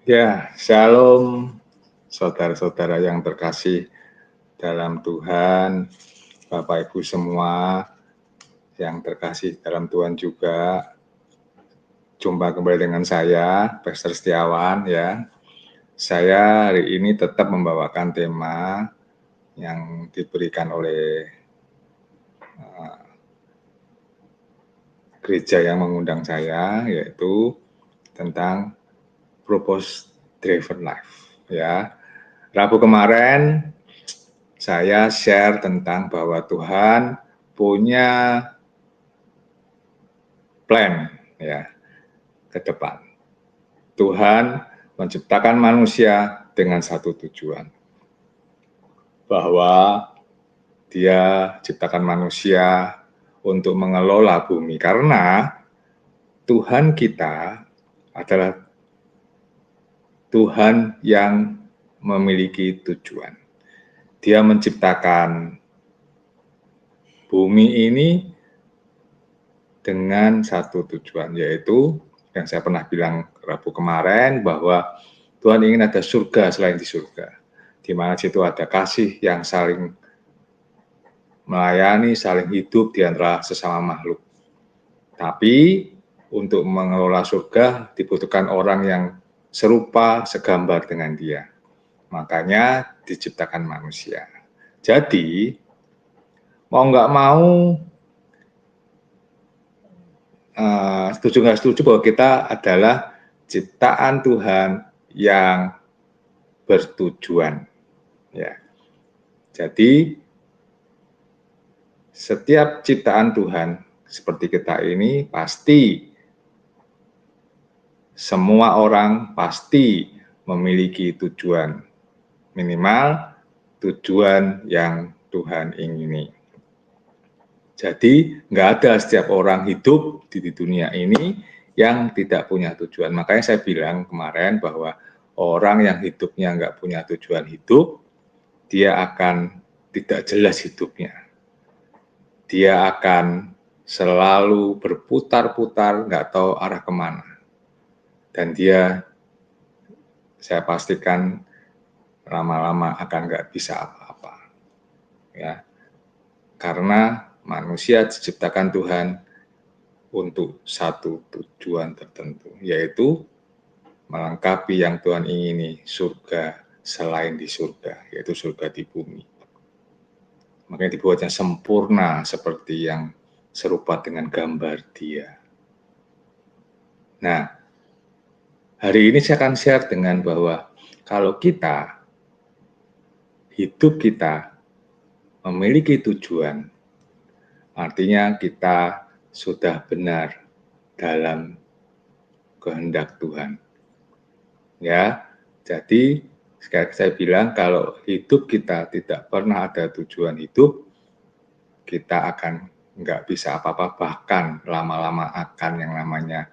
Ya, shalom saudara-saudara yang terkasih dalam Tuhan, Bapak Ibu semua yang terkasih dalam Tuhan juga. Jumpa kembali dengan saya, Pastor Setiawan ya. Saya hari ini tetap membawakan tema yang diberikan oleh gereja yang mengundang saya, yaitu tentang purpose driven life ya. Rabu kemarin saya share tentang bahwa Tuhan punya plan ya ke depan. Tuhan menciptakan manusia dengan satu tujuan, bahwa Dia ciptakan manusia untuk mengelola bumi, karena Tuhan kita adalah Tuhan yang memiliki tujuan. Dia menciptakan bumi ini dengan satu tujuan, yaitu yang saya pernah bilang Rabu kemarin, bahwa Tuhan ingin ada surga selain di surga, di mana situ ada kasih yang saling melayani, saling hidup di antara sesama makhluk. Tapi untuk mengelola surga dibutuhkan orang yang serupa, segambar dengan Dia. Makanya diciptakan manusia. Jadi mau nggak mau, setuju nggak setuju bahwa kita adalah ciptaan Tuhan yang bertujuan. Ya. Jadi setiap ciptaan Tuhan seperti kita ini pasti semua orang pasti memiliki tujuan, minimal tujuan yang Tuhan ingini. Jadi nggak ada setiap orang hidup di dunia ini yang tidak punya tujuan. Makanya saya bilang kemarin bahwa orang yang hidupnya nggak punya tujuan hidup, dia akan tidak jelas hidupnya. Dia akan selalu berputar-putar, nggak tahu arah kemana. Dan dia, saya pastikan, lama-lama akan nggak bisa apa-apa. Ya, karena manusia diciptakan Tuhan untuk satu tujuan tertentu, yaitu melengkapi yang Tuhan ingini, surga selain di surga, yaitu surga di bumi. Makanya dibuatnya sempurna seperti yang serupa dengan gambar Dia. Nah, hari ini saya akan share dengan bahwa kalau hidup kita memiliki tujuan, artinya kita sudah benar dalam kehendak Tuhan. Ya, jadi sekali saya bilang kalau hidup kita tidak pernah ada tujuan hidup, kita akan nggak bisa apa-apa, bahkan lama-lama akan yang namanya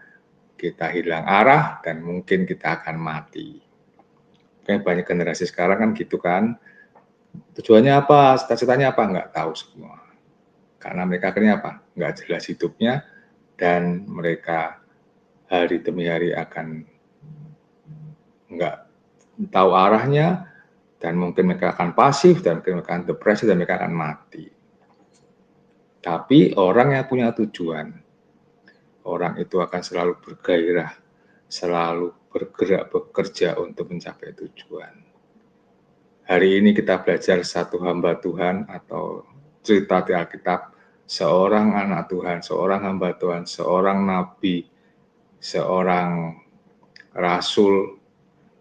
kita hilang arah dan mungkin kita akan mati. Kayak banyak generasi sekarang kan gitu kan, tujuannya apa, cita-citanya apa, nggak tahu semua. Karena mereka akhirnya apa, nggak jelas hidupnya, dan mereka hari demi hari akan nggak tahu arahnya, dan mungkin mereka akan pasif, dan mungkin mereka akan depresi, dan mereka akan mati. Tapi orang yang punya tujuan, orang itu akan selalu bergairah, selalu bergerak, bekerja untuk mencapai tujuan. Hari ini kita belajar satu hamba Tuhan atau cerita di Alkitab, seorang anak Tuhan, seorang hamba Tuhan, seorang nabi, seorang rasul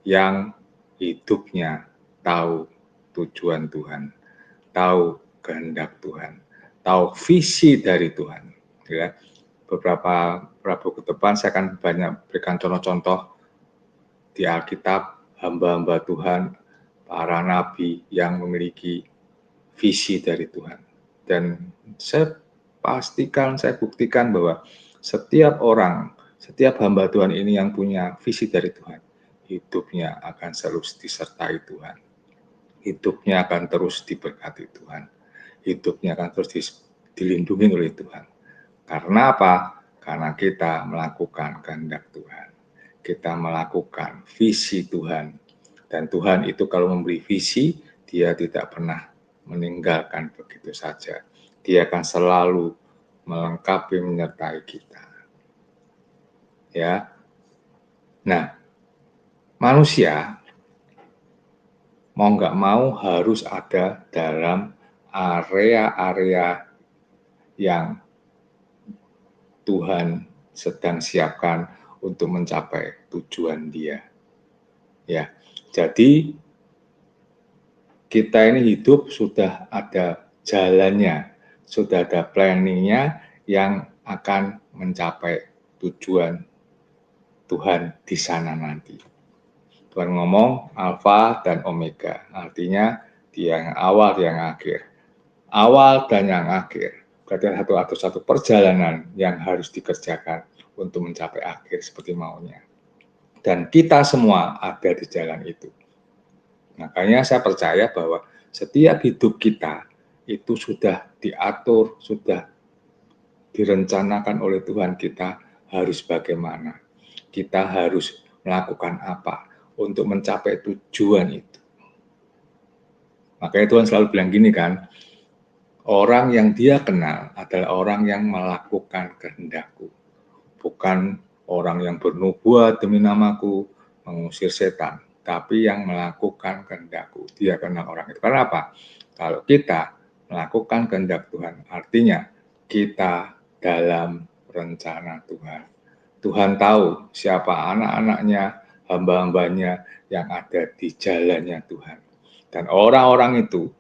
yang hidupnya tahu tujuan Tuhan, tahu kehendak Tuhan, tahu visi dari Tuhan. Ya. Beberapa Rabu ke depan saya akan banyak berikan contoh-contoh di Alkitab, hamba-hamba Tuhan, para nabi yang memiliki visi dari Tuhan. Dan saya pastikan, saya buktikan bahwa setiap orang, setiap hamba Tuhan ini yang punya visi dari Tuhan, hidupnya akan selalu disertai Tuhan. Hidupnya akan terus diberkati Tuhan. Hidupnya akan terus dilindungi oleh Tuhan. Karena apa? Karena kita melakukan kehendak Tuhan. kita melakukan visi Tuhan. Dan Tuhan itu kalau memberi visi, Dia tidak pernah meninggalkan begitu saja. Dia akan selalu melengkapi, menyertai kita. Ya. Nah, manusia mau nggak mau harus ada dalam area-area yang Tuhan sedang siapkan untuk mencapai tujuan Dia. Ya, jadi kita ini hidup sudah ada jalannya, sudah ada planningnya yang akan mencapai tujuan Tuhan di sana nanti. Tuhan ngomong alfa dan omega, artinya Dia yang awal, Dia yang akhir. Awal dan yang akhir, berarti satu perjalanan yang harus dikerjakan untuk mencapai akhir seperti maunya. Dan kita semua ada di jalan itu. Makanya saya percaya bahwa setiap hidup kita itu sudah diatur, sudah direncanakan oleh Tuhan kita harus bagaimana. Kita harus melakukan apa untuk mencapai tujuan itu. Makanya Tuhan selalu bilang gini kan, orang yang Dia kenal adalah orang yang melakukan kehendak-Ku, bukan orang yang bernubuat demi nama-Ku, mengusir setan, tapi yang melakukan kehendak-Ku. Dia kenal orang itu. Karena apa? Kalau kita melakukan kehendak Tuhan, artinya kita dalam rencana Tuhan. Tuhan tahu siapa anak-anaknya, hamba-hambanya yang ada di jalannya Tuhan. Dan orang-orang itu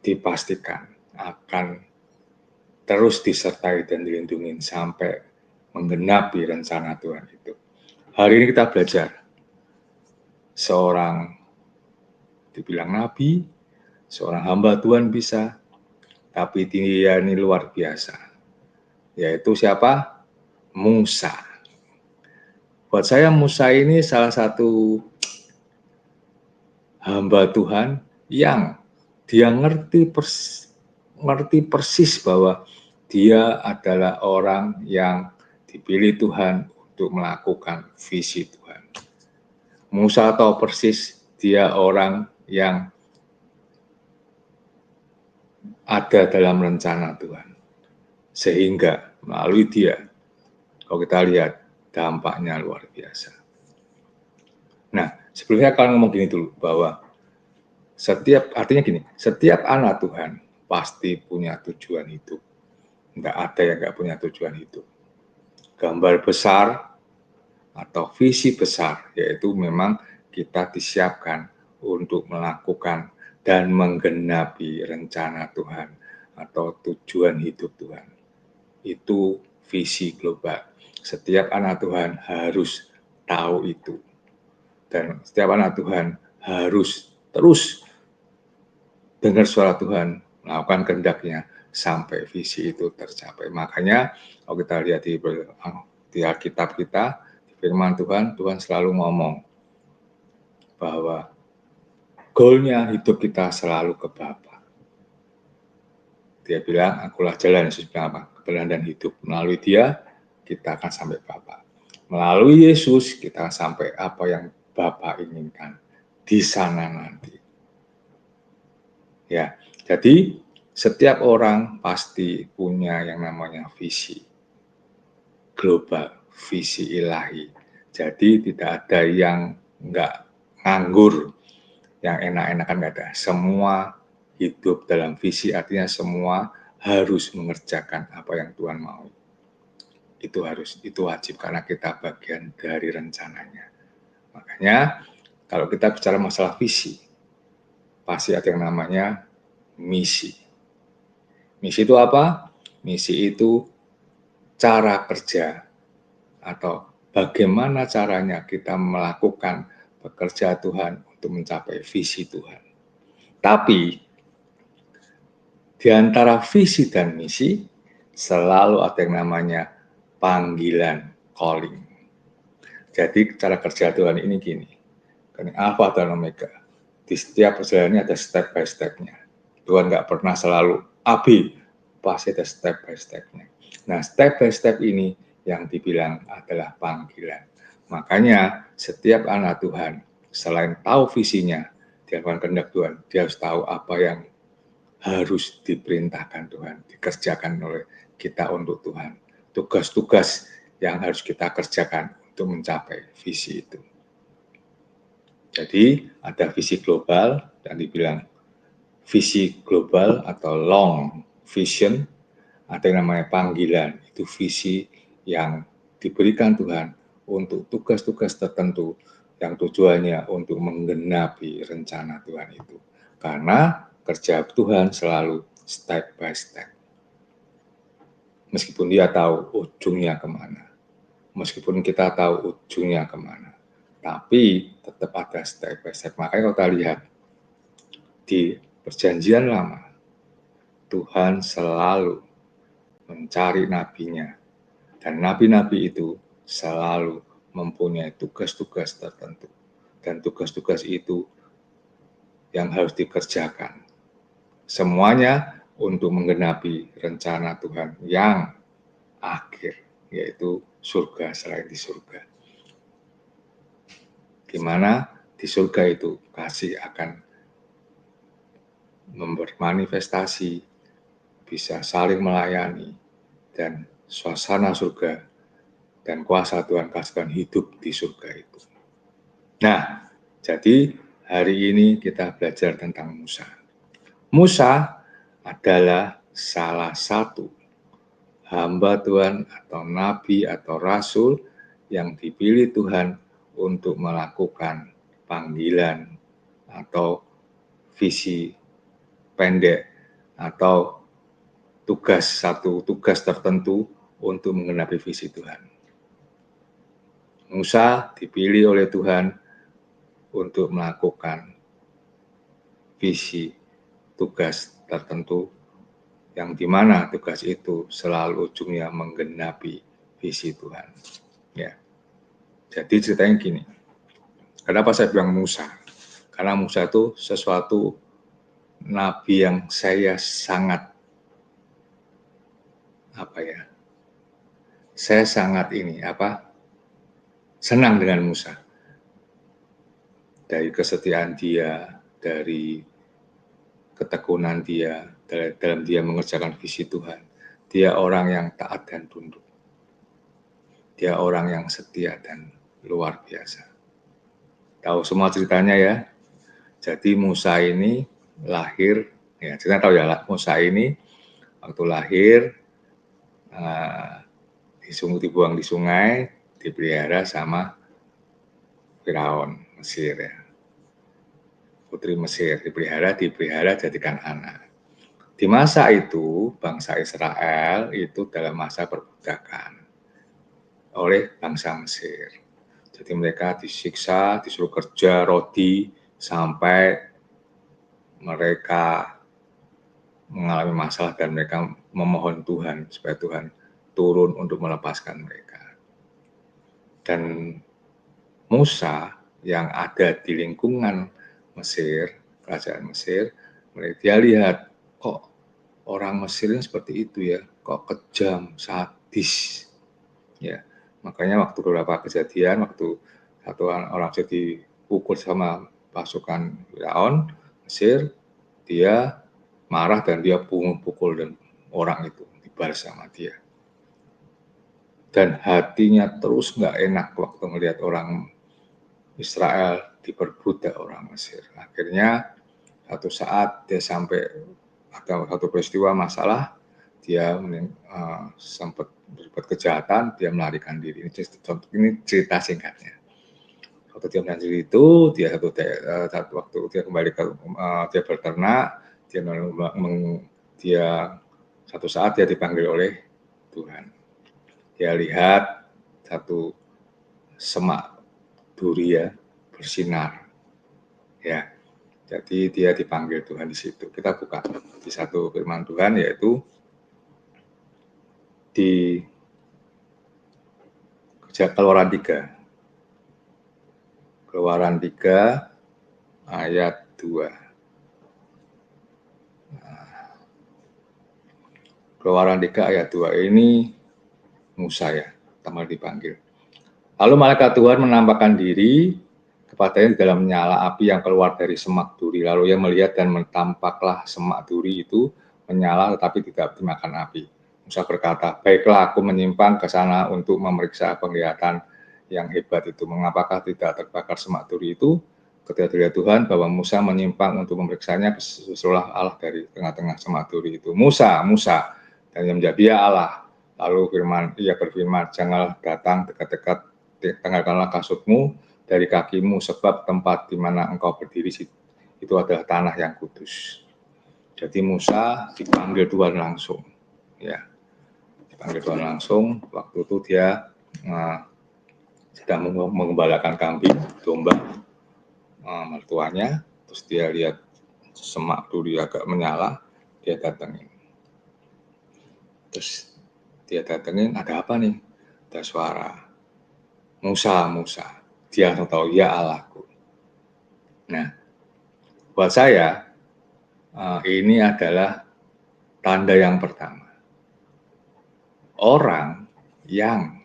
dipastikan akan terus disertai dan dilindungi sampai menggenapi rencana Tuhan itu. Hari ini kita belajar seorang dibilang nabi, seorang hamba Tuhan bisa, tapi dia ini luar biasa. Yaitu siapa? Musa. Buat saya Musa ini salah satu hamba Tuhan yang dia ngerti persis bahwa dia adalah orang yang dipilih Tuhan untuk melakukan visi Tuhan. Musa tahu persis dia orang yang ada dalam rencana Tuhan. Sehingga melalui dia, kalau kita lihat dampaknya luar biasa. Nah, sebelumnya kalau ngomong gini dulu, bahwa artinya gini, setiap anak Tuhan pasti punya tujuan hidup. Enggak ada yang enggak punya tujuan hidup. Gambar besar atau visi besar, yaitu memang kita disiapkan untuk melakukan dan menggenapi rencana Tuhan atau tujuan hidup Tuhan. Itu visi global. Setiap anak Tuhan harus tahu itu. Dan setiap anak Tuhan harus terus dengar suara Tuhan, melakukan kehendak-Nya sampai visi itu tercapai. Makanya kalau kita lihat di Alkitab kita, di firman Tuhan, Tuhan selalu ngomong bahwa goalnya hidup kita selalu ke Bapa. Dia bilang, akulah jalan, Yesus bilang apa? Kebenaran dan hidup. Melalui Dia, kita akan sampai Bapa. Melalui Yesus, kita akan sampai apa yang Bapa inginkan di sana nanti. Ya, jadi setiap orang pasti punya yang namanya visi global, visi ilahi. Jadi tidak ada yang enggak nganggur, yang enak-enakan enggak ada. Semua hidup dalam visi, artinya semua harus mengerjakan apa yang Tuhan mau. Itu wajib karena kita bagian dari rencananya. Makanya kalau kita bicara masalah visi, pasti ada yang namanya misi. Misi itu apa? Misi itu cara kerja atau bagaimana caranya kita melakukan pekerjaan Tuhan untuk mencapai visi Tuhan. Tapi di antara visi dan misi selalu ada yang namanya panggilan, calling. Jadi cara kerja Tuhan ini gini, ini alfa dan omega. Di setiap perjalanannya ada step by step-nya. Tuhan nggak pernah selalu AB, pasti ada step by step-nya. Nah, step by step ini yang dibilang adalah panggilan. Makanya setiap anak Tuhan selain tahu visinya, dia akan kehendak Tuhan, dia harus tahu apa yang harus diperintahkan Tuhan, dikerjakan oleh kita untuk Tuhan. Tugas-tugas yang harus kita kerjakan untuk mencapai visi itu. Jadi ada visi global dan dibilang visi global atau long vision, ada yang namanya panggilan, itu visi yang diberikan Tuhan untuk tugas-tugas tertentu yang tujuannya untuk menggenapi rencana Tuhan itu. Karena kerja Tuhan selalu step by step. Meskipun dia tahu ujungnya kemana, meskipun kita tahu ujungnya kemana, tapi tetap ada step by step. Makanya kalau kita lihat di perjanjian lama, Tuhan selalu mencari nabinya, dan nabi-nabi itu selalu mempunyai tugas-tugas tertentu, dan tugas-tugas itu yang harus dikerjakan. Semuanya untuk menggenapi rencana Tuhan yang akhir, yaitu surga selain di surga. Di mana di surga itu kasih akan bermanifestasi, bisa saling melayani, dan suasana surga dan kuasa Tuhan kasihkan hidup di surga itu. Nah, jadi hari ini kita belajar tentang Musa. Musa adalah salah satu hamba Tuhan atau nabi atau rasul yang dipilih Tuhan untuk melakukan panggilan atau visi pendek atau satu tugas tertentu untuk menggenapi visi Tuhan. Musa dipilih oleh Tuhan untuk melakukan visi tugas tertentu yang dimana tugas itu selalu ujungnya menggenapi visi Tuhan. Ya, jadi ceritanya gini. Kenapa saya bilang Musa? Karena Musa itu sesuatu nabi yang saya sangat saya sangat senang dengan Musa. Dari kesetiaan dia, dari ketekunan dia, dalam dia mengerjakan visi Tuhan. Dia orang yang taat dan tunduk. Dia orang yang setia dan luar biasa. Tahu semua ceritanya ya. Jadi Musa ini lahir, ya kita tahu ya, Musa ini waktu lahir dibuang di sungai, dipelihara sama Firaun Mesir ya. Putri Mesir dipelihara jadikan anak. Di masa itu bangsa Israel itu dalam masa perbudakan oleh bangsa Mesir. Jadi mereka disiksa, disuruh kerja rodi sampai mereka mengalami masalah dan mereka memohon Tuhan supaya Tuhan turun untuk melepaskan mereka. Dan Musa yang ada di lingkungan Mesir, kerajaan Mesir, dia lihat kok orang Mesir ini seperti itu ya, kok kejam, sadis. Ya, makanya waktu beberapa kejadian, waktu satu orang Mesir dipukul sama pasukan Firaun Mesir, dia marah dan dia pukul dan orang itu dibalas sama dia. Dan hatinya terus nggak enak waktu melihat orang Israel diperbudak orang Mesir. Akhirnya satu saat dia sampai ada satu peristiwa masalah, dia sempat berbuat kejahatan, dia melarikan diri. Ini cerita singkatnya. Waktu dia melarikan diri itu, dia satu waktu dia kembali ke dia berternak, dia satu saat dia dipanggil oleh Tuhan. Dia lihat satu semak duri ya bersinar, ya. Jadi dia dipanggil Tuhan di situ. Kita buka di satu firman Tuhan yaitu di Keluaran 3. Keluaran 3 ayat 2. Keluaran 3 ayat 2 ini Musa ya, pertama dipanggil. Lalu malaikat Tuhan menampakkan diri kepadanya di dalam nyala api yang keluar dari semak duri. Lalu ia melihat dan tampaklah semak duri itu menyala tetapi tidak dimakan api. Musa berkata, baiklah aku menyimpang ke sana untuk memeriksa penglihatan yang hebat itu. Mengapakah tidak terbakar semak duri itu? Ketika dilihat Tuhan bahwa Musa menyimpang untuk memeriksanya, berserulah Allah dari tengah-tengah semak duri itu. Musa, Musa. Dan ia menjawab, ya Allah. Lalu ia berfirman, janganlah datang dekat-dekat, tengahkanlah kasutmu dari kakimu, sebab tempat di mana engkau berdiri itu adalah tanah yang kudus. Jadi Musa dipanggil Tuhan langsung, ya, dipanggil Tuhan langsung. Waktu itu dia sedang mengembalakan kambing, domba, mertuanya. Terus dia lihat semak duri agak menyala, dia datangin. Terus dia datengin, ada apa nih? Ada suara, Musa, Musa. Dia langsung tahu, ya Allahku. Nah, buat saya, ini adalah tanda yang pertama. Orang yang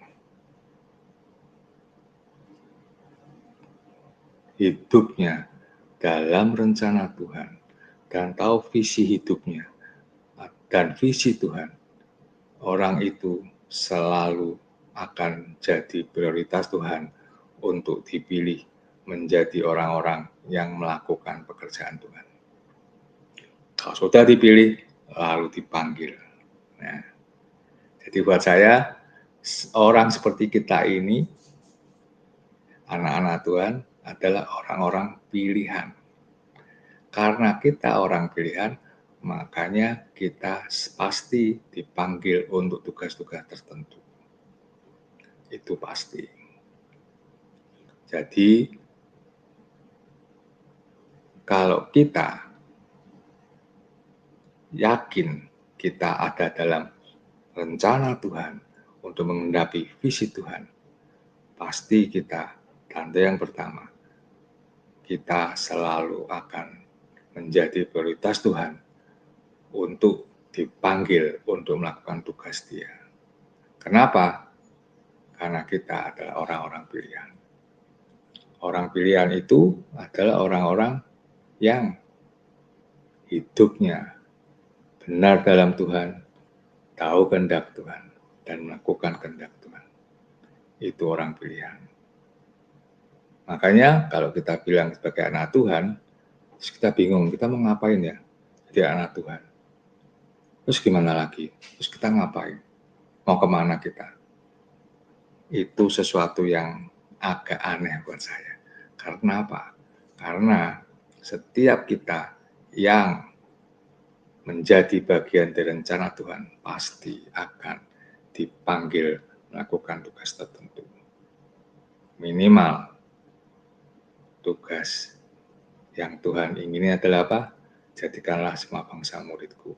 hidupnya dalam rencana Tuhan dan tahu visi hidupnya dan visi Tuhan, orang itu selalu akan jadi prioritas Tuhan untuk dipilih menjadi orang-orang yang melakukan pekerjaan Tuhan. Kalau sudah dipilih, lalu dipanggil. Nah, jadi buat saya, orang seperti kita ini, anak-anak Tuhan, adalah orang-orang pilihan. Karena kita orang pilihan, makanya kita pasti dipanggil untuk tugas-tugas tertentu. Itu pasti. Jadi, kalau kita yakin kita ada dalam rencana Tuhan untuk menghadapi visi Tuhan, pasti kita, tanda yang pertama, kita selalu akan menjadi prioritas Tuhan untuk dipanggil untuk melakukan tugas Dia. Kenapa? Karena kita adalah orang-orang pilihan. Orang pilihan itu adalah orang-orang yang hidupnya benar dalam Tuhan, tahu kehendak Tuhan, dan melakukan kehendak Tuhan. Itu orang pilihan. Makanya kalau kita bilang sebagai anak Tuhan, terus kita bingung, kita mau ngapain ya jadi anak Tuhan? Terus gimana lagi? Terus kita ngapain? Mau kemana kita? Itu sesuatu yang agak aneh buat saya. Karena apa? Karena setiap kita yang menjadi bagian dari rencana Tuhan pasti akan dipanggil melakukan tugas tertentu. Minimal tugas yang Tuhan ingini adalah apa? Jadikanlah semua bangsa muridku.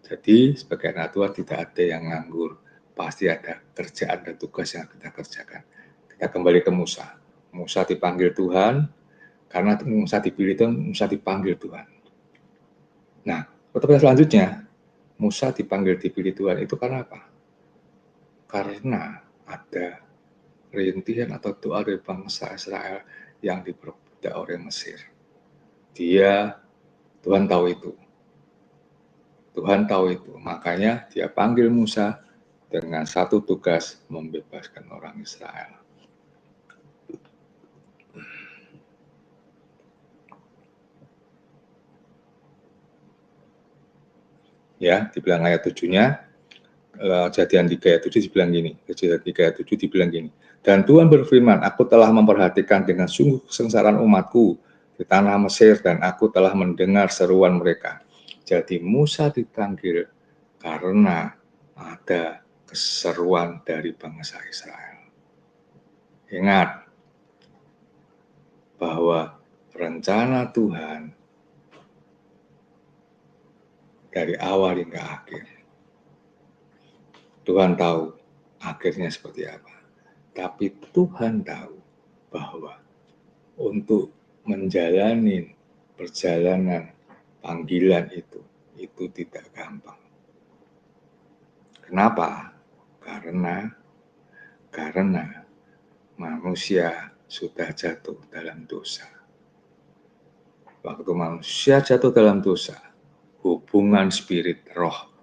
Jadi sebagai anak Tuhan tidak ada yang nganggur. Pasti ada kerjaan dan tugas yang kita kerjakan. Kita kembali ke Musa. Musa dipanggil Tuhan, karena Musa dipilih Tuhan, Musa dipanggil Tuhan. Nah, pertanyaan selanjutnya, Musa dipanggil dipilih Tuhan itu karena apa? Karena ada rintihan atau doa dari bangsa Israel yang diperbudak oleh Mesir. Tuhan tahu itu. Tuhan tahu itu, makanya dia panggil Musa dengan satu tugas, membebaskan orang Israel. Ya, dibilang ayat 7-nya, Kejadian 3 ayat 7 dibilang gini, Kejadian 3 ayat 7 dibilang gini, dan Tuhan berfirman, aku telah memperhatikan dengan sungguh kesengsaraan umatku di tanah Mesir, dan aku telah mendengar seruan mereka. Jadi Musa dipanggil karena ada keseruan dari bangsa Israel. Ingat bahwa rencana Tuhan dari awal hingga akhir, Tuhan tahu akhirnya seperti apa. Tapi Tuhan tahu bahwa untuk menjalani perjalanan panggilan itu tidak gampang. Kenapa? Karena manusia sudah jatuh dalam dosa. Waktu manusia jatuh dalam dosa, hubungan spirit roh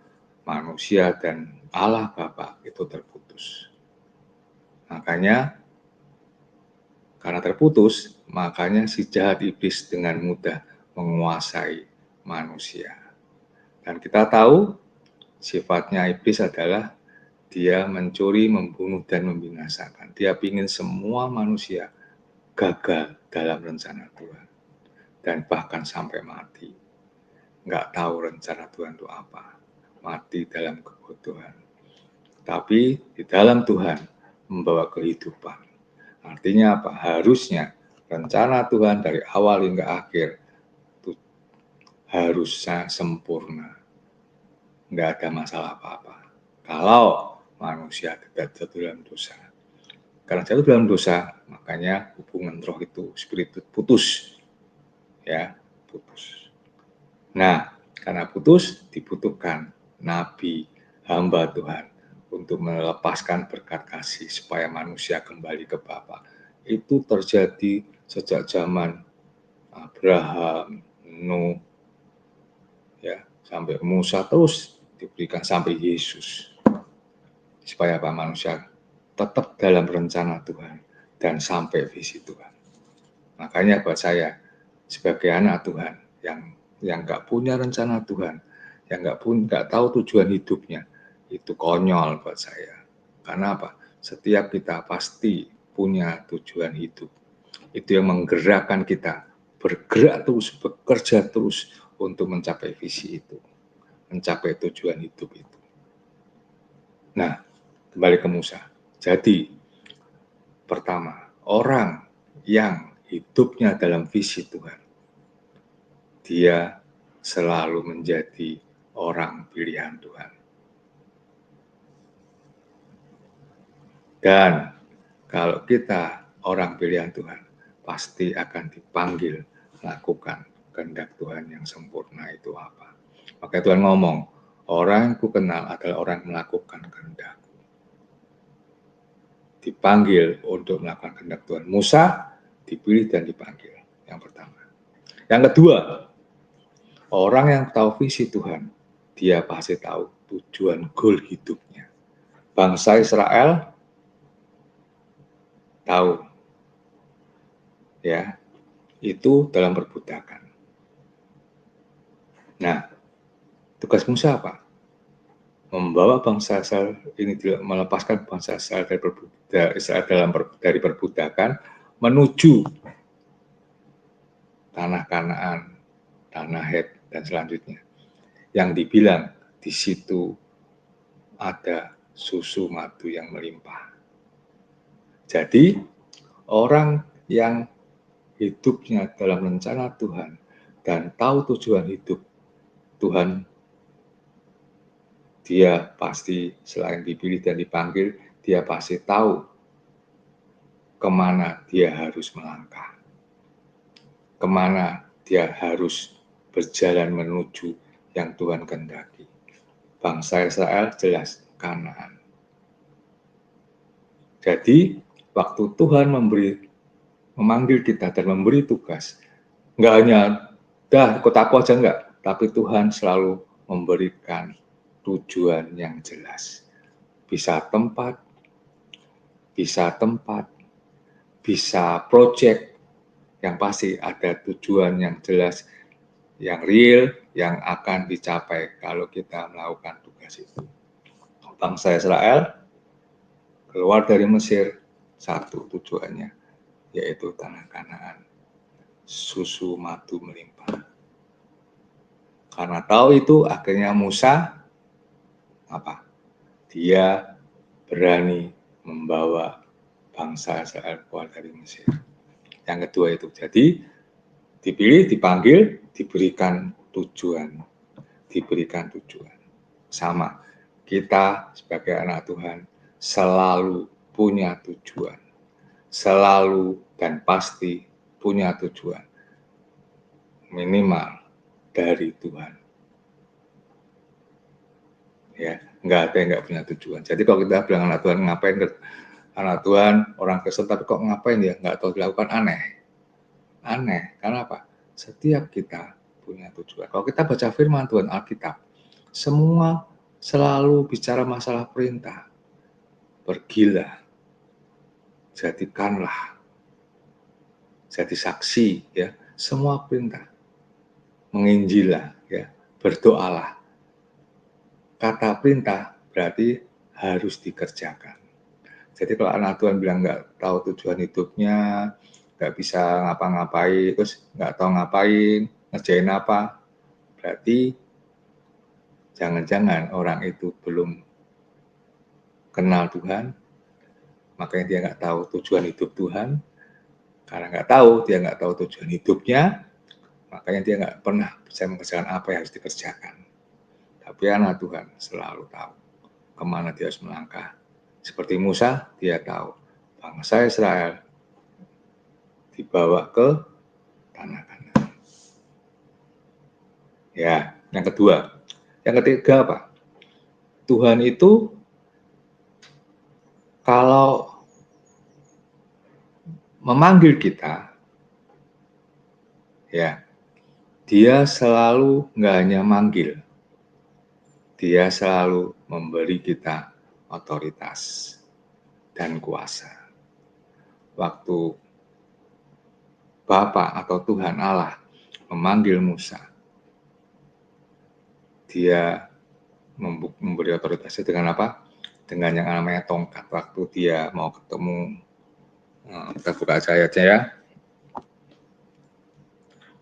manusia dan Allah Bapa itu terputus. Makanya, karena terputus, makanya si jahat iblis dengan mudah menguasai manusia. Dan kita tahu sifatnya iblis adalah dia mencuri, membunuh, dan membinasakan. Dia ingin semua manusia gagal dalam rencana Tuhan. Dan bahkan sampai mati. Nggak tahu rencana Tuhan itu apa. Mati dalam kebodohan. Tapi di dalam Tuhan membawa kehidupan. Artinya apa? Harusnya rencana Tuhan dari awal hingga akhir itu harusnya sempurna. Nggak ada masalah apa-apa. Kalau manusia tidak jatuh dalam dosa. Karena jatuh dalam dosa, makanya hubungan roh itu, spirit itu putus. Ya, putus. Nah, karena putus, dibutuhkan nabi, hamba Tuhan, untuk melepaskan berkat kasih supaya manusia kembali ke Bapa. Itu terjadi sejak zaman Abraham, Nuh, ya, sampai Musa, terus diberikan sampai Yesus. Supaya Pak manusia tetap dalam rencana Tuhan dan sampai visi Tuhan. Makanya buat saya sebagai anak Tuhan yang nggak punya rencana Tuhan, yang nggak tahu tujuan hidupnya, itu konyol buat saya. Karena apa? Setiap kita pasti punya tujuan hidup. Itu yang menggerakkan kita bergerak terus, bekerja terus untuk mencapai visi itu, mencapai tujuan hidup itu. Nah, kembali ke Musa. Jadi, pertama, orang yang hidupnya dalam visi Tuhan, dia selalu menjadi orang pilihan Tuhan. Dan kalau kita orang pilihan Tuhan, pasti akan dipanggil lakukan kehendak Tuhan yang sempurna itu apa. Maka Tuhan ngomong, orang yang ku kenal adalah orang yang melakukan kehendak. Dipanggil untuk melakukan kehendak Tuhan. Musa dipilih dan dipanggil. Yang pertama. Yang kedua, orang yang tahu visi Tuhan, dia pasti tahu tujuan goal hidupnya. Bangsa Israel tahu, ya, itu dalam perbudakan. Nah, tugas Musa apa? Membawa bangsa Israel ini, melepaskan bangsa Israel dari perbudakan menuju tanah Kanaan, tanah Het, dan selanjutnya. Yang dibilang di situ ada susu madu yang melimpah. Jadi, orang yang hidupnya dalam rencana Tuhan dan tahu tujuan hidup Tuhan, dia pasti selain dipilih dan dipanggil, dia pasti tahu kemana dia harus melangkah, kemana dia harus berjalan menuju yang Tuhan kehendaki. Bangsa Israel jelas Kanaan. Jadi, waktu Tuhan memanggil kita dan memberi tugas, nggak hanya dah ikut aku aja enggak, tapi Tuhan selalu memberikan tujuan yang jelas. Bisa tempat, bisa project, yang pasti ada tujuan yang jelas, yang real, yang akan dicapai kalau kita melakukan tugas itu. Bangsa Israel keluar dari Mesir, satu tujuannya, yaitu tanah Kanaan. Susu madu melimpah. Karena tahu itu, akhirnya Musa apa? Dia berani membawa bangsa Israel keluar dari Mesir. Yang kedua itu, jadi dipilih, dipanggil, diberikan tujuan. Sama, kita sebagai anak Tuhan selalu punya tujuan. Selalu dan pasti punya tujuan. Minimal dari Tuhan. Ya, nggak ada yang nggak punya tujuan. Jadi kalau kita bilang anak Tuhan ngapain anak Tuhan, orang Kristen, tapi kok ngapain ya, nggak tahu dilakukan, aneh. Aneh, karena apa? Setiap kita punya tujuan. Kalau kita baca firman Tuhan Alkitab, semua selalu bicara masalah perintah. Pergilah, jadikanlah, jadi saksi, ya, semua perintah. Menginjilah, ya, berdoalah. Kata perintah berarti harus dikerjakan. Jadi kalau anak Tuhan bilang nggak tahu tujuan hidupnya, nggak bisa ngapa-ngapain, terus nggak tahu ngapain, ngerjain apa, berarti jangan-jangan orang itu belum kenal Tuhan, makanya dia nggak tahu tujuan hidup Tuhan. Karena nggak tahu, dia nggak tahu tujuan hidupnya, makanya dia nggak pernah bisa mengerjakan apa yang harus dikerjakan. Tapi anak Tuhan selalu tahu kemana dia harus melangkah. Seperti Musa, dia tahu bangsa Israel dibawa ke tanah Kanaan. Ya, yang kedua. Yang ketiga apa? Tuhan itu kalau memanggil kita, ya, dia selalu nggak hanya manggil, dia selalu memberi kita otoritas dan kuasa. Waktu Bapa atau Tuhan Allah memanggil Musa, dia memberi otoritasnya dengan apa? Dengan yang namanya tongkat. Waktu dia mau ketemu, kita buka aja ayatnya ya.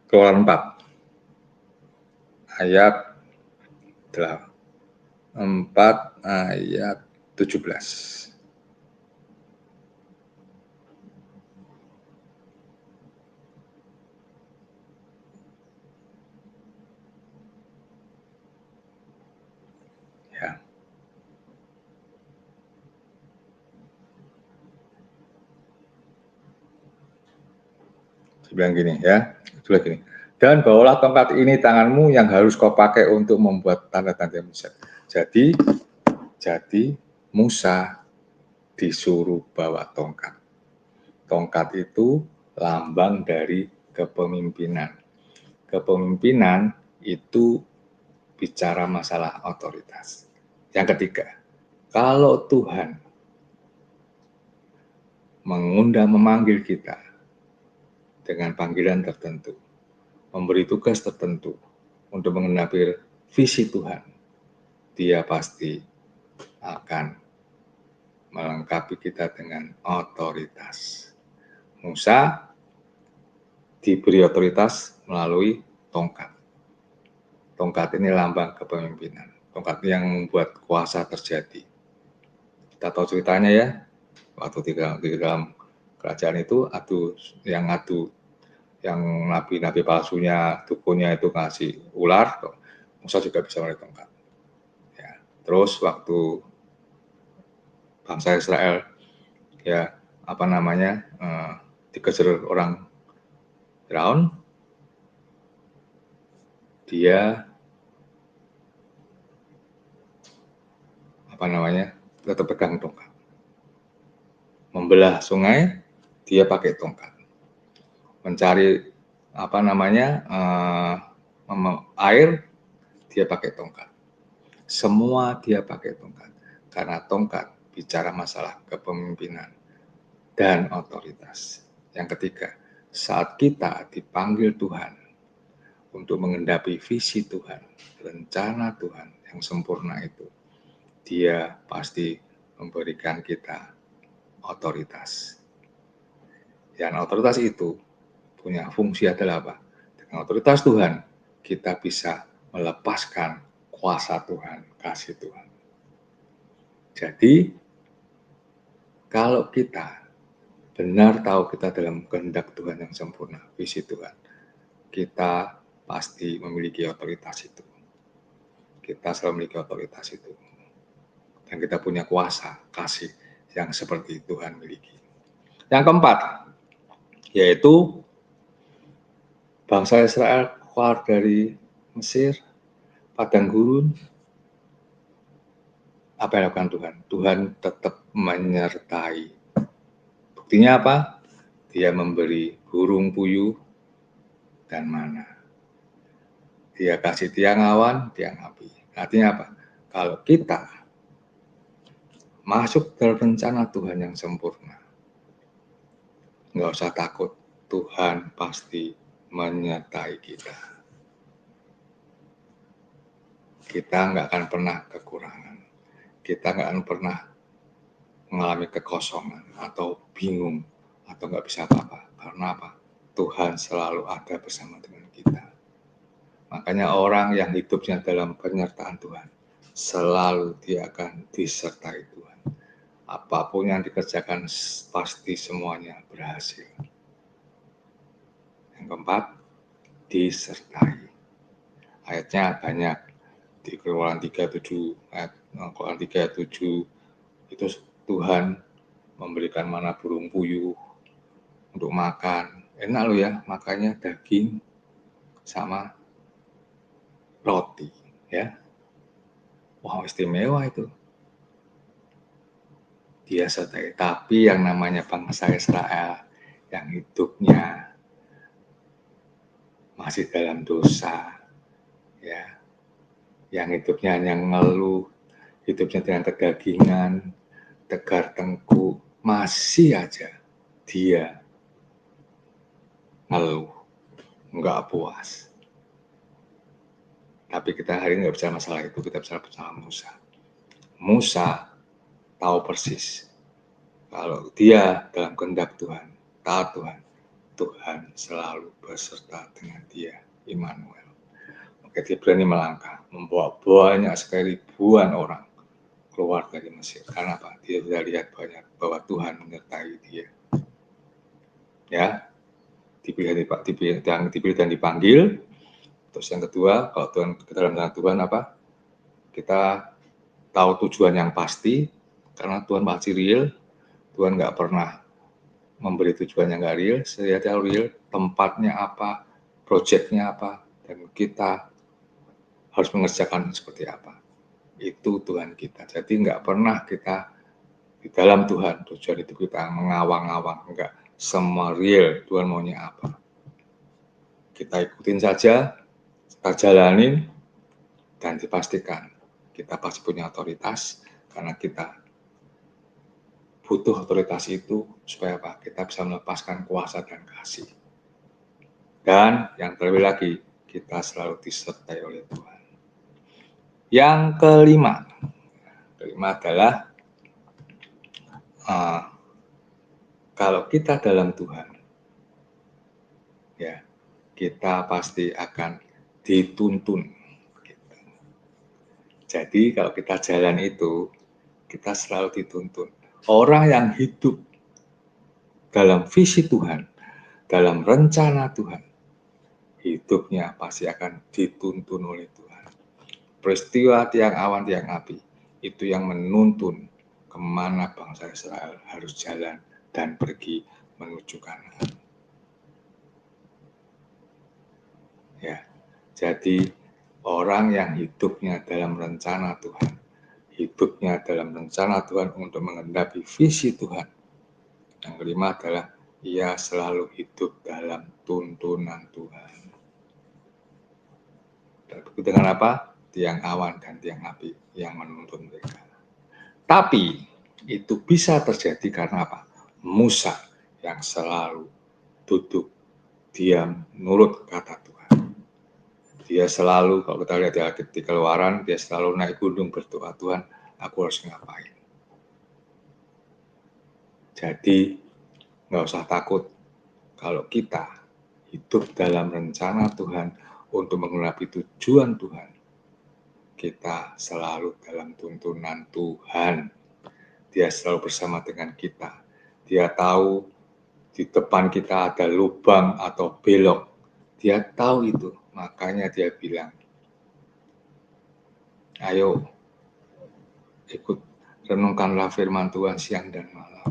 Keluaran 4, ayat 4 ayat 17. Ya. Dia bilang gini ya, itulah gini. Dan bawalah tongkat ini tanganmu yang harus kau pakai untuk membuat tanda-tanda mujizat. Jadi Musa disuruh bawa tongkat. Tongkat itu lambang dari kepemimpinan. Kepemimpinan itu bicara masalah otoritas. Yang ketiga, kalau Tuhan mengundang, memanggil kita dengan panggilan tertentu, memberi tugas tertentu untuk menggenapi visi Tuhan, dia pasti akan melengkapi kita dengan otoritas. Musa diberi otoritas melalui tongkat. Tongkat ini lambang kepemimpinan. Tongkat yang membuat kuasa terjadi. Kita tahu ceritanya ya, waktu di dalam kerajaan itu yang nabi-nabi palsunya, dukunnya itu ngasih ular, Musa juga bisa melalui tongkat. Ya. Terus waktu bangsa Israel ya dikejar orang Firaun, dia tetap pegang tongkat. Membelah sungai, dia pakai tongkat. Mencari air, dia pakai tongkat. Semua dia pakai tongkat. Karena tongkat bicara masalah kepemimpinan dan otoritas. Yang ketiga, saat kita dipanggil Tuhan untuk mengendapi visi Tuhan, rencana Tuhan yang sempurna itu, dia pasti memberikan kita otoritas. Dan otoritas itu punya fungsi adalah apa? Dengan otoritas Tuhan, kita bisa melepaskan kuasa Tuhan, kasih Tuhan. Jadi, kalau kita benar tahu kita dalam kehendak Tuhan yang sempurna, visi Tuhan, kita pasti memiliki otoritas itu. Kita selalu memiliki otoritas itu. Dan kita punya kuasa, kasih yang seperti Tuhan miliki. Yang keempat, yaitu bangsa Israel keluar dari Mesir, padang gurun. Apa yang dilakukan Tuhan? Tuhan tetap menyertai Buktinya apa? Dia memberi burung puyuh dan mana. Dia kasih tiang awan, tiang api. Artinya apa? Kalau kita masuk dalam rencana Tuhan yang sempurna, nggak usah takut, Tuhan pasti menyertai kita. Kita nggak akan pernah kekurangan. Kita nggak akan pernah mengalami kekosongan atau bingung atau nggak bisa apa-apa. Karena apa? Tuhan selalu ada bersama dengan kita. Makanya orang yang hidupnya dalam penyertaan Tuhan, selalu dia akan disertai Tuhan. Apapun yang dikerjakan pasti semuanya berhasil. Yang keempat, disertai. Ayatnya banyak. Di Keluaran 37, ayat Keluaran 37 itu Tuhan memberikan mana burung puyuh untuk makan. Enak loh ya, makannya daging sama roti, ya. Wow, istimewa itu. Dia sertai. Tapi yang namanya bangsa Israel yang hidupnya masih dalam dosa, ya, yang hidupnya hanya ngeluh, hidupnya dengan kedagingan, tegar tengkuk, masih aja dia ngeluh, nggak puas. Tapi kita hari ini nggak bicara masalah itu, kita bicara masalah Musa. Musa tahu persis kalau dia dalam kehendak Tuhan, taat Tuhan, Tuhan selalu beserta dengan dia, Immanuel. Maka dia berani melangkah, membawa banyak sekali ribuan orang keluar dari Mesir. Karena apa? Dia sudah lihat banyak bahwa Tuhan menyertai dia. Ya, dipilih dan dipanggil. Terus yang kedua, kalau Tuhan ke dalam tangan Tuhan apa? Kita tahu tujuan yang pasti, karena Tuhan pasti real. Tuhan nggak pernah memberi tujuan yang nggak real, saya real, tempatnya apa, proyeknya apa, dan kita harus mengerjakan seperti apa. Itu Tuhan kita. Jadi nggak pernah kita di dalam Tuhan, tujuan itu kita mengawang-awang, enggak. Semua real, Tuhan maunya apa. Kita ikutin saja, kita jalanin, dan dipastikan kita pasti punya otoritas, karena kita butuh otoritas itu supaya apa? Kita bisa melepaskan kuasa dan kasih. Dan yang terlebih lagi, kita selalu disertai oleh Tuhan. Yang kelima adalah kalau kita dalam Tuhan, ya, kita pasti akan dituntun. Jadi kalau kita jalan itu, kita selalu dituntun. Orang yang hidup dalam visi Tuhan, dalam rencana Tuhan, hidupnya pasti akan dituntun oleh Tuhan. Peristiwa tiang awan, tiang api, itu yang menuntun kemana bangsa Israel harus jalan dan pergi menuju Kanaan. Ya, jadi orang yang hidupnya dalam rencana Tuhan, hidupnya dalam rencana Tuhan untuk menghadapi visi Tuhan. Yang kelima adalah ia selalu hidup dalam tuntunan Tuhan. Dan begitu dengan apa? Tiang awan dan tiang api yang menuntun mereka. Tapi itu bisa terjadi karena apa? Musa yang selalu duduk diam nurut kata Tuhan. Dia selalu, kalau kita lihat di Keluaran, dia selalu naik gunung berdoa, Tuhan, aku harus ngapain. Jadi nggak usah takut kalau kita hidup dalam rencana Tuhan untuk menggenapi tujuan Tuhan. Kita selalu dalam tuntunan Tuhan. Dia selalu bersama dengan kita. Dia tahu di depan kita ada lubang atau belok. Dia tahu itu. Makanya dia bilang, ayo ikut renungkanlah firman Tuhan siang dan malam.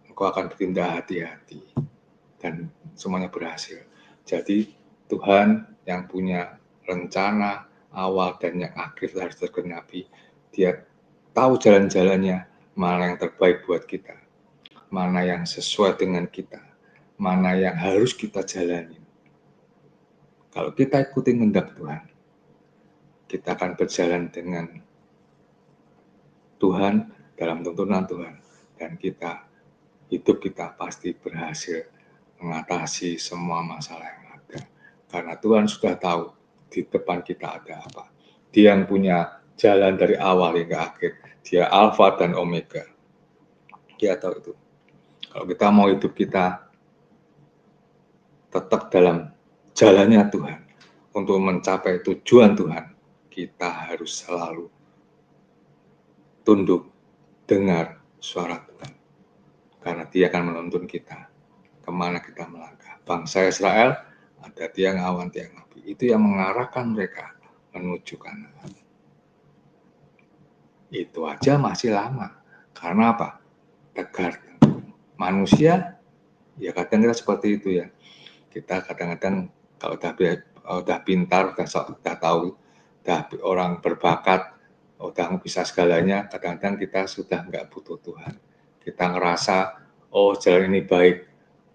Engkau akan bertindak hati-hati. Dan semuanya berhasil. Jadi Tuhan yang punya rencana awal dan yang akhir harus tergenapi. Dia tahu jalan-jalannya, mana yang terbaik buat kita. mana yang sesuai dengan kita, mana yang harus kita jalani. Kalau kita ikuti kehendak Tuhan, kita akan berjalan dengan Tuhan dalam tuntunan Tuhan, dan hidup kita pasti berhasil mengatasi semua masalah yang ada. Karena Tuhan sudah tahu di depan kita ada apa. Dia yang punya jalan dari awal hingga akhir. Dia Alfa dan Omega. Dia tahu itu. Kalau kita mau hidup kita tetap dalam jalannya Tuhan, untuk mencapai tujuan Tuhan, kita harus selalu tunduk, dengar suara Tuhan. Karena Dia akan menuntun kita kemana kita melangkah. Bangsa Israel ada tiang awan, tiang api. Itu yang mengarahkan mereka menuju Kanaan. Itu aja masih lama. Karena apa? Tegar. Manusia, ya kadang kita seperti itu ya. Kita kadang-kadang kalau udah pintar, udah tahu, udah orang berbakat, udah bisa segalanya, kadang-kadang kita sudah nggak butuh Tuhan. Kita ngerasa, oh jalan ini baik,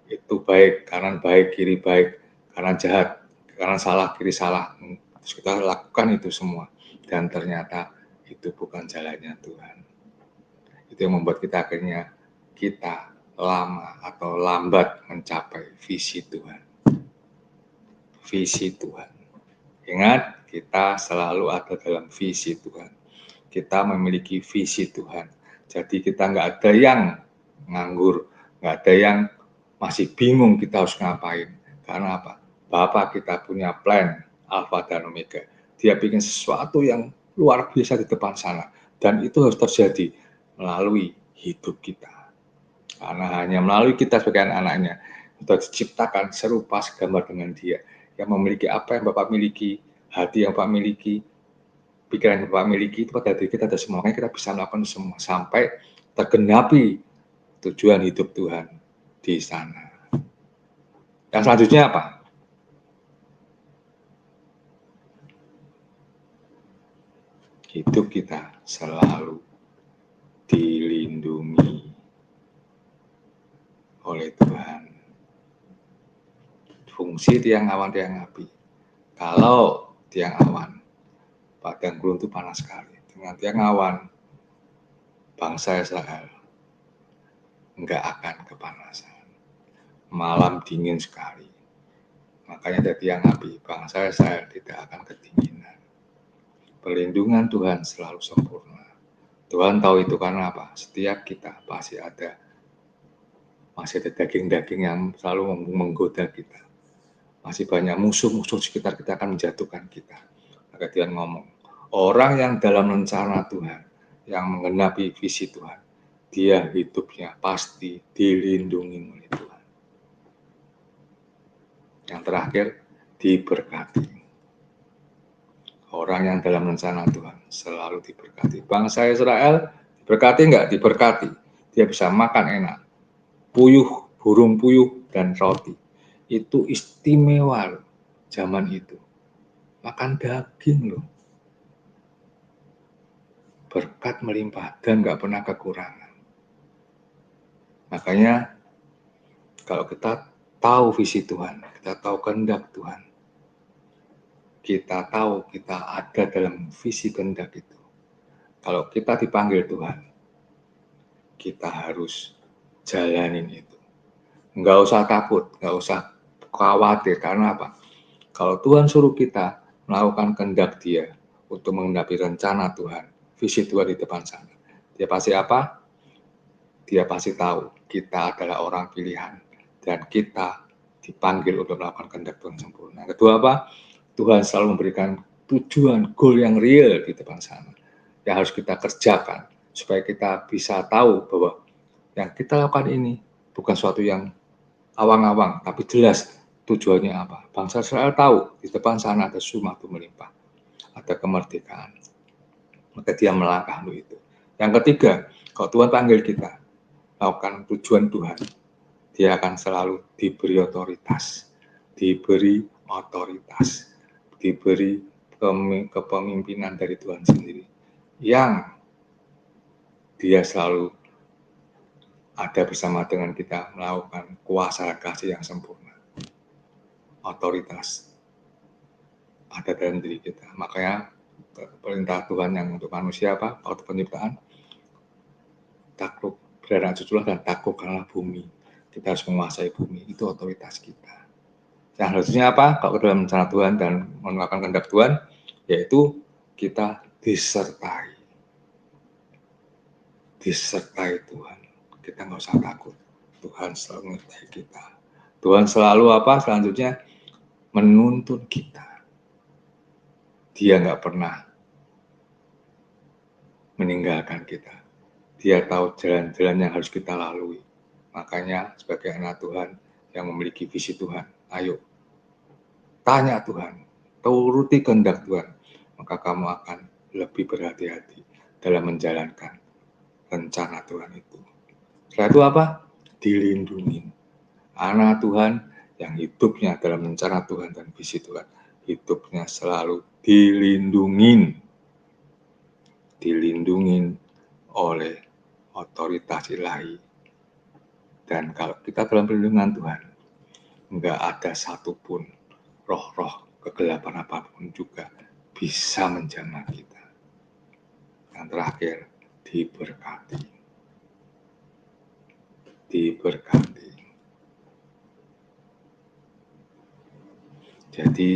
itu baik, kanan baik, kiri baik, kanan jahat, kanan salah, kiri salah. Terus kita lakukan itu semua, dan ternyata itu bukan jalannya Tuhan. Itu yang membuat kita akhirnya lama atau lambat mencapai visi Tuhan. Visi Tuhan. Ingat, kita selalu ada dalam visi Tuhan. Kita memiliki visi Tuhan. Jadi kita nggak ada yang nganggur, nggak ada yang masih bingung kita harus ngapain. Karena apa? Bapak kita punya plan Alfa dan Omega. Dia bikin sesuatu yang luar biasa di depan sana. Dan itu harus terjadi melalui hidup kita. Karena hanya melalui kita sebagai anak-anaknya, kita diciptakan serupa segambar dengan Dia. Yang memiliki apa yang Bapak miliki, hati yang Bapak miliki, pikiran yang Bapak miliki, itu pada diri kita ada semua. Makanya kita bisa melakukan semua sampai tergenapi tujuan hidup Tuhan di sana. Yang selanjutnya apa? Hidup kita selalu dilindungi oleh Tuhan. Fungsi tiang awan, tiang api. Kalau tiang awan, padang gurun itu panas sekali. Dengan tiang awan, bangsa Israel nggak akan kepanasan. Malam dingin sekali. Makanya ada tiang api, bangsa Israel tidak akan kedinginan. Perlindungan Tuhan selalu sempurna. Tuhan tahu itu karena apa? Setiap kita masih ada daging-daging yang selalu menggoda kita. Masih banyak musuh-musuh sekitar kita akan menjatuhkan kita. Maka Tuhan ngomong, orang yang dalam rencana Tuhan, yang menggenapi visi Tuhan, dia hidupnya pasti dilindungi oleh Tuhan. Yang terakhir, diberkati. Orang yang dalam rencana Tuhan selalu diberkati. Bangsa Israel diberkati enggak? Diberkati. Dia bisa makan enak. Puyuh, burung puyuh, dan roti. Itu istimewa loh, zaman itu. Makan daging loh. Berkat melimpah dan nggak pernah kekurangan. Makanya kalau kita tahu visi Tuhan, kita tahu kehendak Tuhan, kita tahu kita ada dalam visi kehendak itu. Kalau kita dipanggil Tuhan, kita harus jalanin itu. Nggak usah takut, nggak usah khawatir. Karena apa? Kalau Tuhan suruh kita melakukan kehendak Dia untuk menggenapi rencana Tuhan, visi Tuhan di depan sana, Dia pasti apa? Dia pasti tahu kita adalah orang pilihan dan kita dipanggil untuk melakukan kehendak Tuhan sempurna. Kedua apa? Tuhan selalu memberikan tujuan, goal yang real di depan sana yang harus kita kerjakan supaya kita bisa tahu bahwa yang kita lakukan ini bukan suatu yang awang-awang, tapi jelas tujuannya apa. Bangsa Israel tahu di depan sana ada sumatu melimpah, ada kemerdekaan. Maka dia melangkah untuk itu. Yang ketiga, kalau Tuhan panggil kita lakukan tujuan Tuhan, dia akan selalu diberi otoritas, diberi kepemimpinan dari Tuhan sendiri, yang dia selalu ada bersama dengan kita melakukan kuasa dan kasih yang sempurna. Otoritas ada dalam diri kita. Makanya perintah Tuhan yang untuk manusia apa? Waktu penciptaan, takluk, beranak cuculah dan taklukkanlah bumi. Kita harus menguasai bumi, itu otoritas kita. Yang harusnya apa? Kalau ke dalam rencana Tuhan dan melakukan kehendak Tuhan, yaitu kita disertai Tuhan. Kita nggak usah takut. Tuhan selalu menyertai kita. Tuhan selalu apa? Selanjutnya menuntun kita. Dia nggak pernah meninggalkan kita. Dia tahu jalan-jalan yang harus kita lalui. Makanya sebagai anak Tuhan yang memiliki visi Tuhan, ayo tanya Tuhan, turuti kehendak Tuhan, maka kamu akan lebih berhati-hati dalam menjalankan rencana Tuhan itu. Setelah itu apa? Dilindungi. Anak Tuhan yang hidupnya dalam rencana Tuhan dan visi Tuhan, hidupnya selalu dilindungi oleh otoritas ilahi. Dan kalau kita dalam perlindungan Tuhan, enggak ada satupun roh-roh kegelapan apapun juga bisa menjamah kita. Yang terakhir, diberkati. Jadi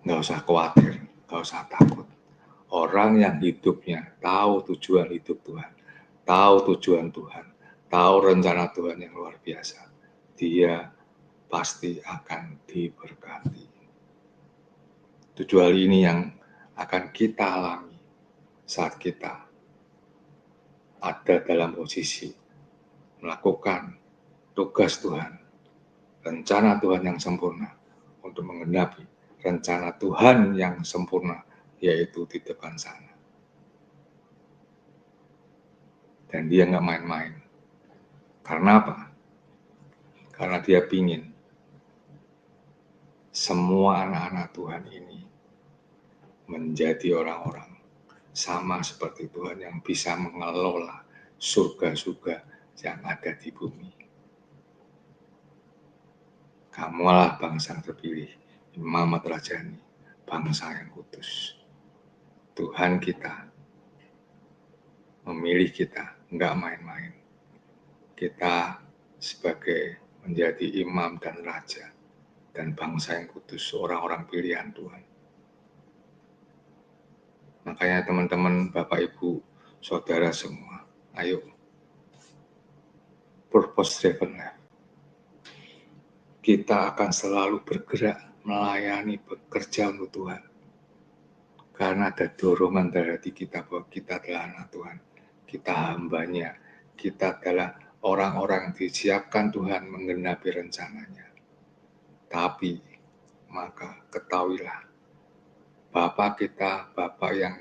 nggak usah khawatir, nggak usah takut. Orang yang hidupnya tahu tujuan hidup Tuhan, tahu tujuan Tuhan, tahu rencana Tuhan yang luar biasa, dia pasti akan diberkati. Tujuan ini yang akan kita alami saat kita ada dalam posisi melakukan tugas Tuhan, rencana Tuhan yang sempurna untuk menggenapi rencana Tuhan yang sempurna, yaitu di depan sana. Dan dia nggak main-main. Karena apa? Karena dia pingin semua anak-anak Tuhan ini menjadi orang-orang sama seperti Tuhan yang bisa mengelola surga-surga yang ada di bumi. Kamulah bangsa yang terpilih, imamat rajani, bangsa yang kudus. Tuhan kita memilih kita, nggak main-main. Kita sebagai menjadi imam dan raja dan bangsa yang kudus, orang-orang pilihan Tuhan. Makanya teman-teman, Bapak, Ibu, Saudara semua, ayo purpose driven life. Kita akan selalu bergerak, melayani, bekerja untuk Tuhan. Karena ada dorongan dari hati kita bahwa kita adalah anak Tuhan. Kita hambanya, kita adalah orang-orang yang disiapkan Tuhan menggenapi rencananya. Tapi, maka ketahuilah, Bapak kita, Bapak yang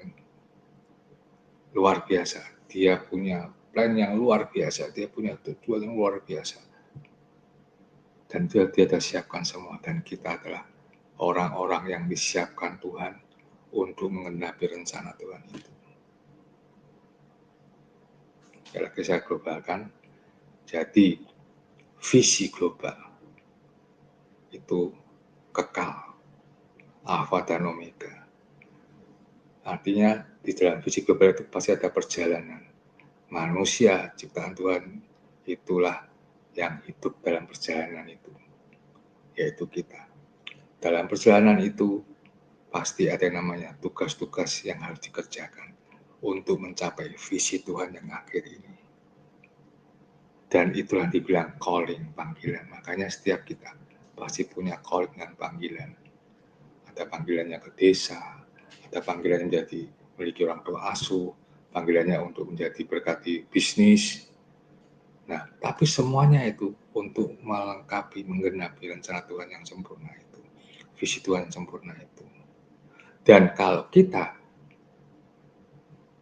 luar biasa. Dia punya plan yang luar biasa, dia punya tujuan yang luar biasa. Dan dia sudah siapkan semua, dan kita adalah orang-orang yang disiapkan Tuhan untuk menggenapi rencana Tuhan itu. Sekali lagi saya globalkan, jadi visi global itu kekal, alfa dan omega. Artinya di dalam visi global itu pasti ada perjalanan. Manusia ciptaan Tuhan itulah yang hidup dalam perjalanan itu, yaitu kita. Dalam perjalanan itu pasti ada yang namanya tugas-tugas yang harus dikerjakan untuk mencapai visi Tuhan yang akhir ini. Dan itulah dibilang calling, panggilan. Makanya setiap kita pasti punya calling dan panggilan. Ada panggilannya ke desa, ada panggilannya menjadi memiliki orang tua asuh, panggilannya untuk menjadi berkati bisnis. Nah, tapi semuanya itu untuk melengkapi, menggenapi rencana Tuhan yang sempurna itu, visi Tuhan yang sempurna itu. Dan kalau kita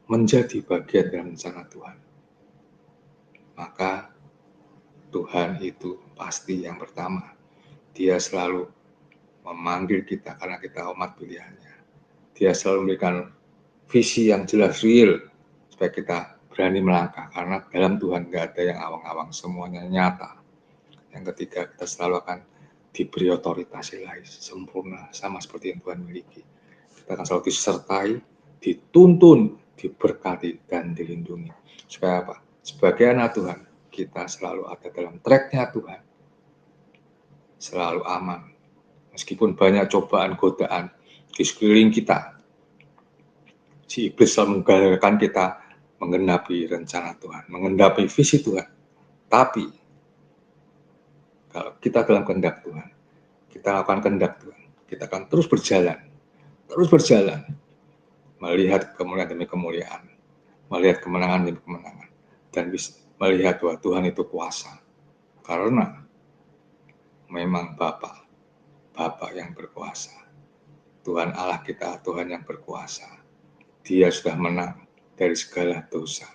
menjadi bagian dalam rencana Tuhan, maka Tuhan itu pasti yang pertama, dia selalu memanggil kita karena kita umat pilihannya. Dia selalu memberikan visi yang jelas, real, supaya kita berani melangkah, karena dalam Tuhan nggak ada yang awang-awang, semuanya nyata. Yang ketiga, kita selalu akan diberi otoritas ilahi sempurna, sama seperti yang Tuhan miliki. Kita akan selalu disertai, dituntun, diberkati, dan dilindungi. Supaya apa? Sebagai anak Tuhan, kita selalu ada dalam track-nya Tuhan, selalu aman. Meskipun banyak cobaan, godaan di sekeliling kita, si iblis selalu menggagalkan kita menggenapi rencana Tuhan, menggenapi visi Tuhan. Tapi kalau kita dalam kehendak Tuhan, kita lakukan kehendak Tuhan, kita akan terus berjalan, melihat kemuliaan demi kemuliaan, melihat kemenangan demi kemenangan, dan bisa melihat bahwa Tuhan itu kuasa. Karena memang Bapa yang berkuasa. Tuhan Allah kita, Tuhan yang berkuasa. Dia sudah menang dari segala dosa.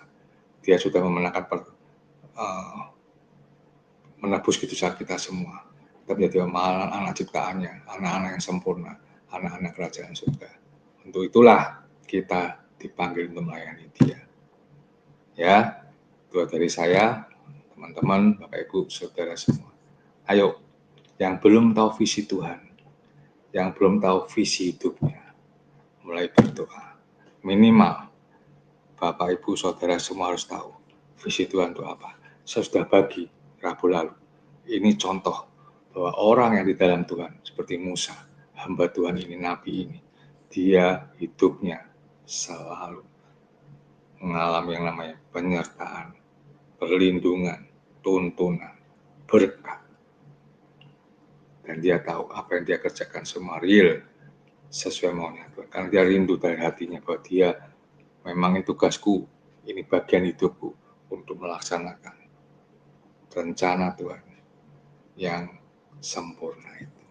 Dia sudah memenangkan menebus dosa kita semua. Kita menjadi anak ciptaannya, anak-anak yang sempurna, anak-anak kerajaan surga. Untuk itulah kita dipanggil untuk melayani Dia. Ya, itu dari saya, teman-teman, Bapak Ibu, Saudara semua. Ayo, yang belum tahu visi Tuhan, yang belum tahu visi hidupnya, mulai berdoa. Minimal, Bapak Ibu Saudara semua harus tahu visi Tuhan itu apa. Saya sudah bagi Rabu lalu. Ini contoh bahwa orang yang di dalam Tuhan, seperti Musa, hamba Tuhan ini, nabi ini, dia hidupnya selalu mengalami yang namanya penyertaan, perlindungan, tuntunan, berkat. Dan dia tahu apa yang dia kerjakan semua real, sesuai maunya Tuhan. Karena dia rindu dari hatinya bahwa dia memang ini tugasku, ini bagian hidupku untuk melaksanakan rencana Tuhan yang sempurna itu.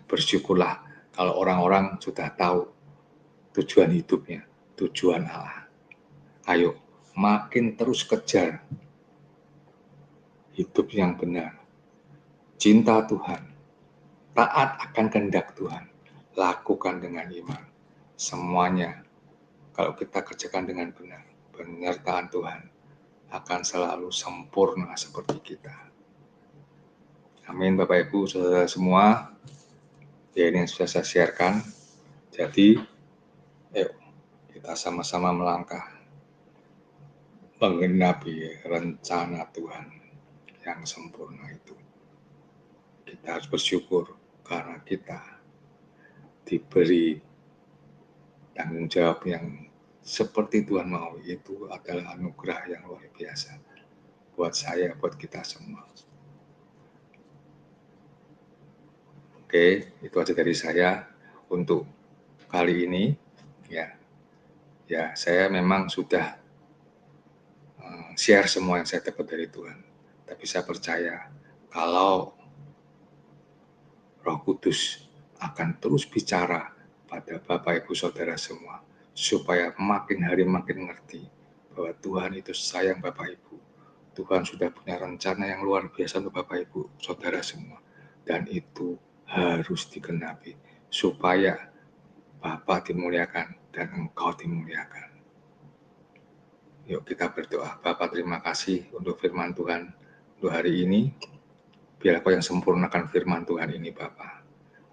Bersyukurlah kalau orang-orang sudah tahu tujuan hidupnya, tujuan Allah. Ayo, makin terus kejar hidup yang benar, cinta Tuhan, taat akan kehendak Tuhan, lakukan dengan iman. Semuanya kalau kita kerjakan dengan benar, penyertaan Tuhan akan selalu sempurna seperti kita. Amin, Bapak Ibu, saudara semua. Ya, ini yang sudah saya sharekan. Jadi, ayo kita sama-sama melangkah menggenapi rencana Tuhan yang sempurna itu. Kita harus bersyukur karena kita diberi tanggung jawab yang seperti Tuhan mau. Itu adalah anugerah yang luar biasa buat saya, buat kita semua. Oke, itu aja dari saya untuk kali ini. Ya, saya memang sudah share semua yang saya dapat dari Tuhan. Tapi saya percaya kalau Roh Kudus akan terus bicara pada Bapak Ibu Saudara semua, supaya makin hari makin ngerti bahwa Tuhan itu sayang Bapak Ibu. Tuhan sudah punya rencana yang luar biasa untuk Bapak Ibu Saudara semua. Dan itu harus digenapi supaya Bapa dimuliakan dan engkau dimuliakan. Yuk kita berdoa. Bapa, terima kasih untuk firman Tuhan untuk hari ini. Biar Kau yang sempurnakan firman Tuhan ini, Bapa.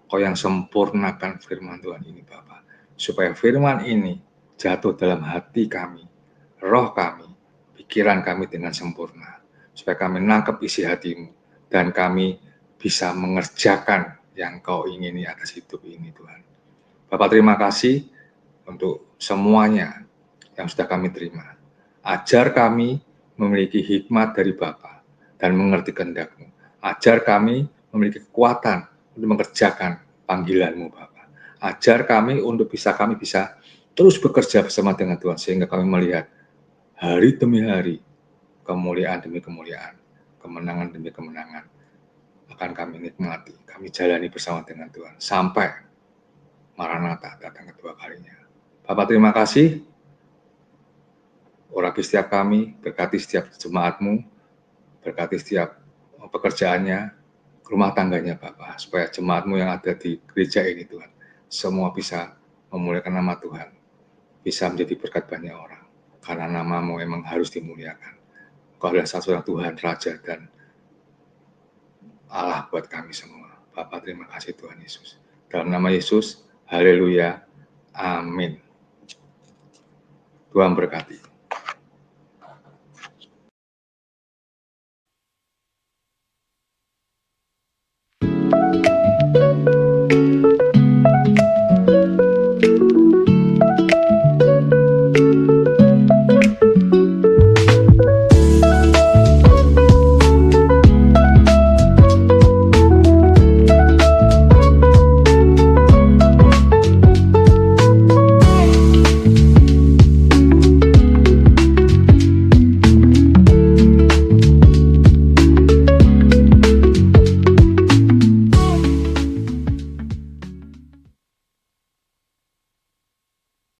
Kau yang sempurnakan firman Tuhan ini, Bapa. Supaya firman ini jatuh dalam hati kami, roh kami, pikiran kami dengan sempurna. Supaya kami nangkep isi hatimu dan kami bisa mengerjakan yang Kau ingini atas hidup ini, Tuhan. Bapak, terima kasih untuk semuanya yang sudah kami terima. Ajar kami memiliki hikmat dari Bapa dan mengerti kehendak-Mu. Ajar kami memiliki kekuatan untuk mengerjakan panggilan-Mu, Bapa. Ajar kami kami bisa terus bekerja bersama dengan Tuhan, sehingga kami melihat hari demi hari, kemuliaan demi kemuliaan, kemenangan demi kemenangan akan kami nikmati, kami jalani bersama dengan Tuhan, sampai Maranatha datang kedua kalinya. Bapak, terima kasih. Urapi setiap kami, berkati setiap jemaat-Mu, berkati setiap pekerjaannya, rumah tangganya Bapak, supaya jemaat-Mu yang ada di gereja ini Tuhan, semua bisa memuliakan nama Tuhan, bisa menjadi berkat banyak orang. karena nama-Mu memang harus dimuliakan. Engkau adalah satu-satunya Tuhan, Raja, dan Allah buat kami semua. Bapa, terima kasih Tuhan Yesus. Dalam nama Yesus, haleluya, amin. Tuhan berkati.